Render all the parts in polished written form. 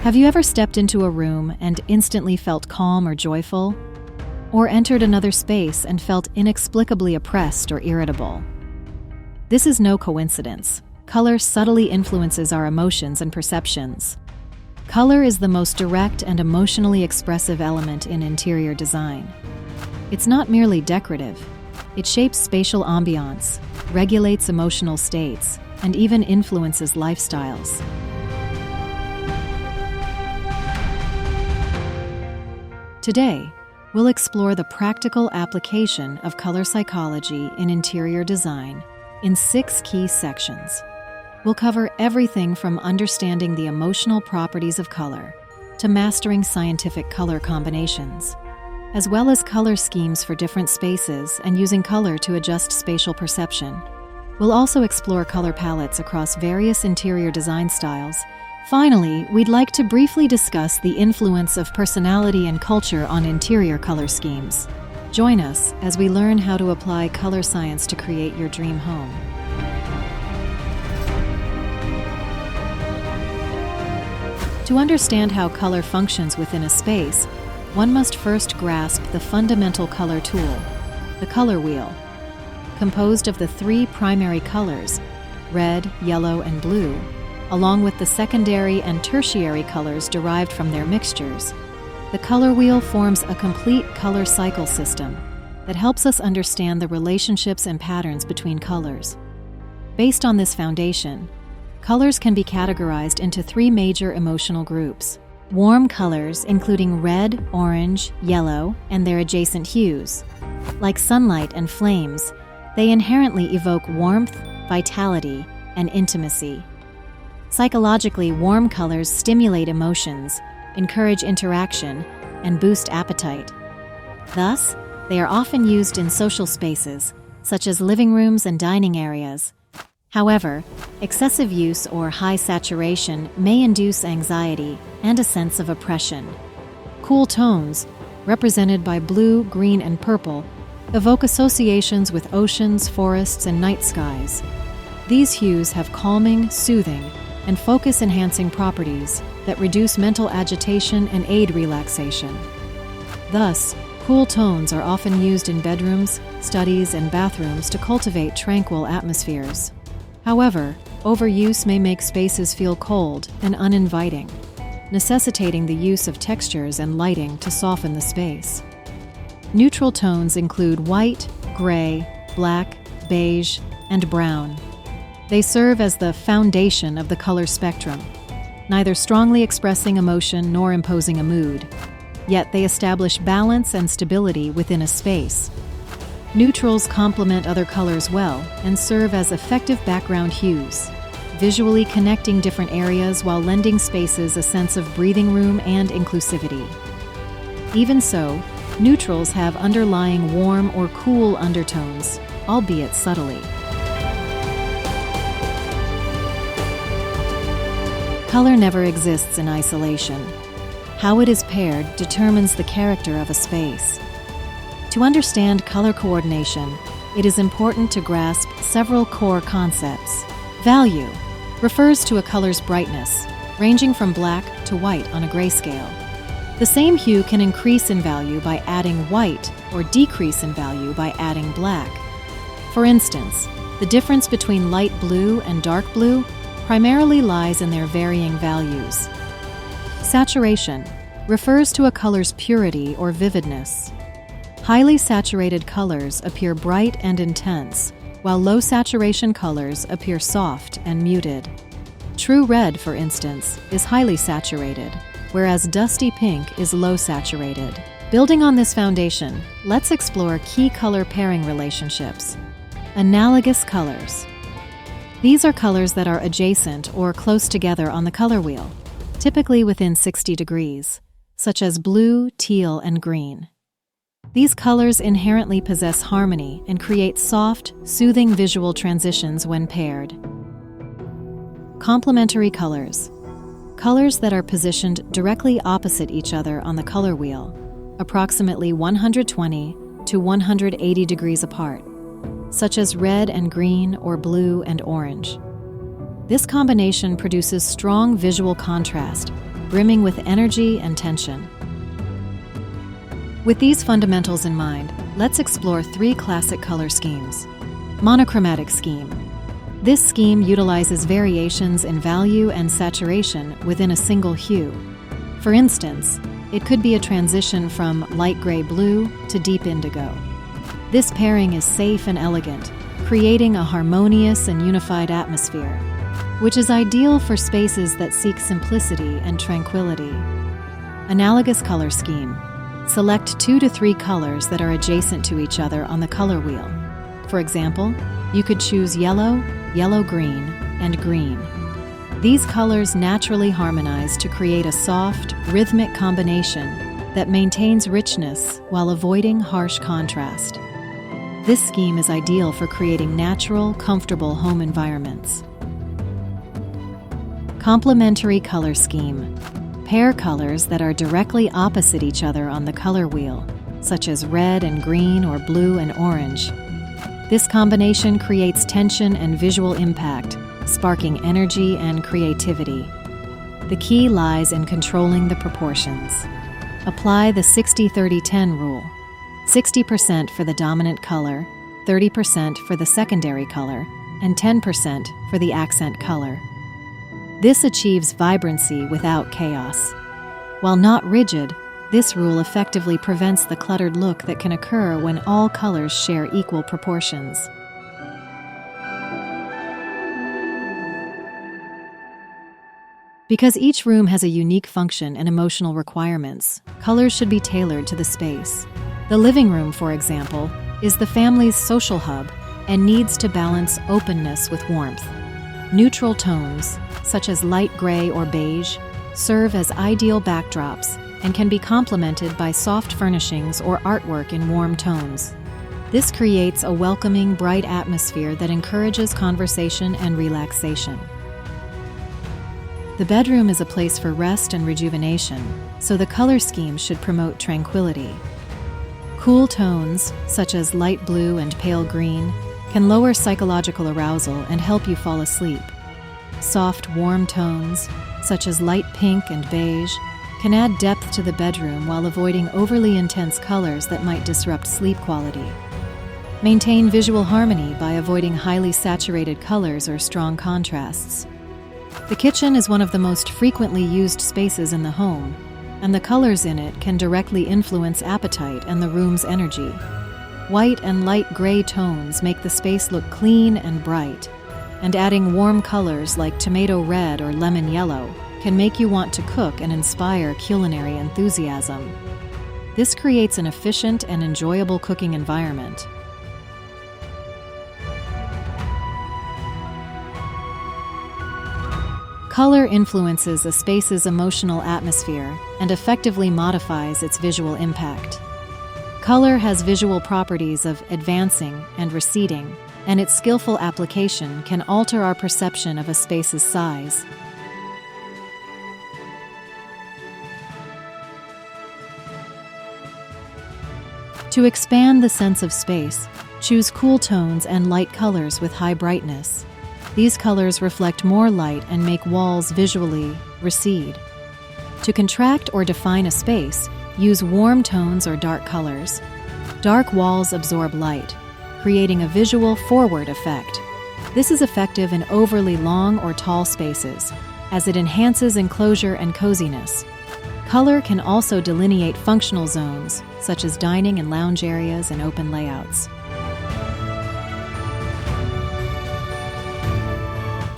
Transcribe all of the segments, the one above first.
Have you ever stepped into a room and instantly felt calm or joyful? Or entered another space and felt inexplicably oppressed or irritable? This is no coincidence. Color subtly influences our emotions and perceptions. Color is the most direct and emotionally expressive element in interior design. It's not merely decorative. It shapes spatial ambiance, regulates emotional states, and even influences lifestyles. Today, we'll explore the practical application of color psychology in interior design in 6 key sections. We'll cover everything from understanding the emotional properties of color to mastering scientific color combinations, as well as color schemes for different spaces and using color to adjust spatial perception. We'll also explore color palettes across various interior design styles. Finally, we'd like to briefly discuss the influence of personality and culture on interior color schemes. Join us as we learn how to apply color science to create your dream home. To understand how color functions within a space, one must first grasp the fundamental color tool, the color wheel. Composed of the 3 primary colors, red, yellow, and blue, along with the secondary and tertiary colors derived from their mixtures, the color wheel forms a complete color cycle system that helps us understand the relationships and patterns between colors. Based on this foundation, colors can be categorized into 3 major emotional groups. Warm colors, including red, orange, yellow, and their adjacent hues. Like sunlight and flames, they inherently evoke warmth, vitality, and intimacy. Psychologically, warm colors stimulate emotions, encourage interaction, and boost appetite. Thus, they are often used in social spaces, such as living rooms and dining areas. However, excessive use or high saturation may induce anxiety and a sense of oppression. Cool tones, represented by blue, green, and purple, evoke associations with oceans, forests, and night skies. These hues have calming, soothing, and focus-enhancing properties that reduce mental agitation and aid relaxation. Thus, cool tones are often used in bedrooms, studies, and bathrooms to cultivate tranquil atmospheres. However, overuse may make spaces feel cold and uninviting, necessitating the use of textures and lighting to soften the space. Neutral tones include white, gray, black, beige, and brown. They serve as the foundation of the color spectrum, neither strongly expressing emotion nor imposing a mood. Yet they establish balance and stability within a space. Neutrals complement other colors well and serve as effective background hues, visually connecting different areas while lending spaces a sense of breathing room and inclusivity. Even so, neutrals have underlying warm or cool undertones, albeit subtly. Color never exists in isolation. How it is paired determines the character of a space. To understand color coordination, it is important to grasp several core concepts. Value refers to a color's brightness, ranging from black to white on a grayscale. The same hue can increase in value by adding white or decrease in value by adding black. For instance, the difference between light blue and dark blue primarily lies in their varying values. Saturation refers to a color's purity or vividness. Highly saturated colors appear bright and intense, while low saturation colors appear soft and muted. True red, for instance, is highly saturated, whereas dusty pink is low saturated. Building on this foundation, let's explore key color pairing relationships. Analogous colors. These are colors that are adjacent or close together on the color wheel, typically within 60 degrees, such as blue, teal, and green. These colors inherently possess harmony and create soft, soothing visual transitions when paired. Complementary colors. Colors that are positioned directly opposite each other on the color wheel, approximately 120 to 180 degrees apart, such as red and green or blue and orange. This combination produces strong visual contrast, brimming with energy and tension. With these fundamentals in mind, let's explore 3 classic color schemes. Monochromatic scheme. This scheme utilizes variations in value and saturation within a single hue. For instance, it could be a transition from light gray blue to deep indigo. This pairing is safe and elegant, creating a harmonious and unified atmosphere, which is ideal for spaces that seek simplicity and tranquility. Analogous color scheme. Select 2 to 3 colors that are adjacent to each other on the color wheel. For example, you could choose yellow, yellow-green, and green. These colors naturally harmonize to create a soft, rhythmic combination that maintains richness while avoiding harsh contrast. This scheme is ideal for creating natural, comfortable home environments. Complementary color scheme. Pair colors that are directly opposite each other on the color wheel, such as red and green or blue and orange. This combination creates tension and visual impact, sparking energy and creativity. The key lies in controlling the proportions. Apply the 60-30-10 rule. 60% for the dominant color, 30% for the secondary color, and 10% for the accent color. This achieves vibrancy without chaos. While not rigid, this rule effectively prevents the cluttered look that can occur when all colors share equal proportions. Because each room has a unique function and emotional requirements, colors should be tailored to the space. The living room, for example, is the family's social hub and needs to balance openness with warmth. Neutral tones, such as light gray or beige, serve as ideal backdrops and can be complemented by soft furnishings or artwork in warm tones. This creates a welcoming, bright atmosphere that encourages conversation and relaxation. The bedroom is a place for rest and rejuvenation, so the color scheme should promote tranquility. Cool tones, such as light blue and pale green, can lower psychological arousal and help you fall asleep. Soft, warm tones, such as light pink and beige, can add depth to the bedroom while avoiding overly intense colors that might disrupt sleep quality. Maintain visual harmony by avoiding highly saturated colors or strong contrasts. The kitchen is one of the most frequently used spaces in the home, and the colors in it can directly influence appetite and the room's energy. White and light gray tones make the space look clean and bright, and adding warm colors like tomato red or lemon yellow can make you want to cook and inspire culinary enthusiasm. This creates an efficient and enjoyable cooking environment. Color influences a space's emotional atmosphere and effectively modifies its visual impact. Color has visual properties of advancing and receding, and its skillful application can alter our perception of a space's size. To expand the sense of space, choose cool tones and light colors with high brightness. These colors reflect more light and make walls visually recede. To contract or define a space, use warm tones or dark colors. Dark walls absorb light, creating a visual forward effect. This is effective in overly long or tall spaces, as it enhances enclosure and coziness. Color can also delineate functional zones, such as dining and lounge areas and open layouts.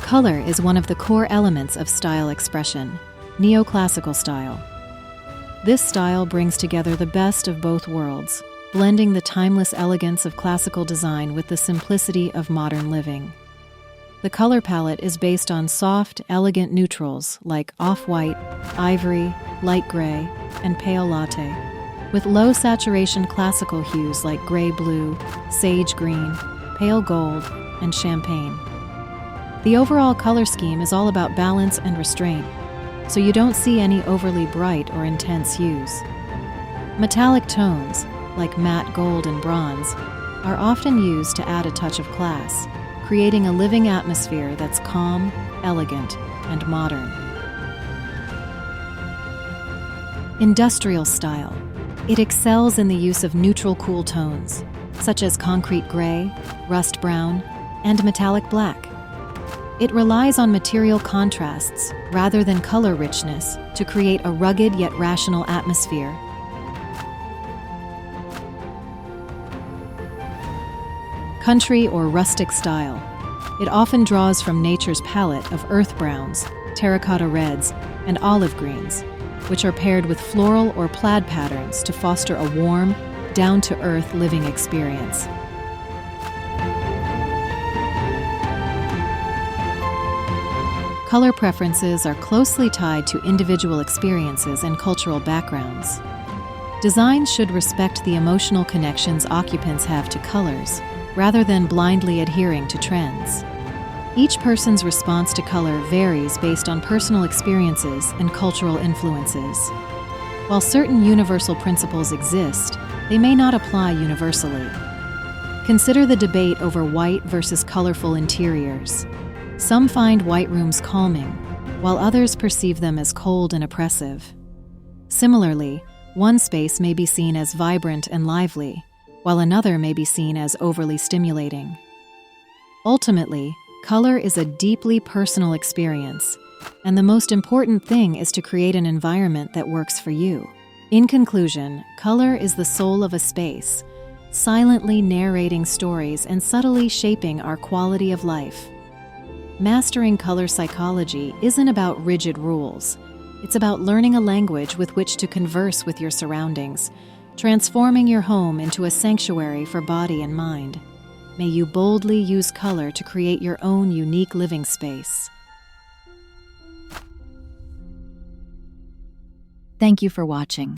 Color is one of the core elements of style expression, neoclassical style. This style brings together the best of both worlds, blending the timeless elegance of classical design with the simplicity of modern living. The color palette is based on soft, elegant neutrals like off-white, ivory, light gray, and pale latte, with low saturation classical hues like gray blue, sage green, pale gold, and champagne. The overall color scheme is all about balance and restraint, so you don't see any overly bright or intense hues. Metallic tones, like matte gold and bronze, are often used to add a touch of class, creating a living atmosphere that's calm, elegant, and modern. Industrial style. It excels in the use of neutral cool tones, such as concrete gray, rust brown, and metallic black. It relies on material contrasts rather than color richness to create a rugged yet rational atmosphere. Country or rustic style. It often draws from nature's palette of earth browns, terracotta reds, and olive greens, which are paired with floral or plaid patterns to foster a warm, down-to-earth living experience. Color preferences are closely tied to individual experiences and cultural backgrounds. Designs should respect the emotional connections occupants have to colors, rather than blindly adhering to trends. Each person's response to color varies based on personal experiences and cultural influences. While certain universal principles exist, they may not apply universally. Consider the debate over white versus colorful interiors. Some find white rooms calming, while others perceive them as cold and oppressive. Similarly, one space may be seen as vibrant and lively, while another may be seen as overly stimulating. Ultimately, color is a deeply personal experience, and the most important thing is to create an environment that works for you. In conclusion, color is the soul of a space, silently narrating stories and subtly shaping our quality of life. Mastering color psychology isn't about rigid rules. It's about learning a language with which to converse with your surroundings, transforming your home into a sanctuary for body and mind. May you boldly use color to create your own unique living space. Thank you for watching.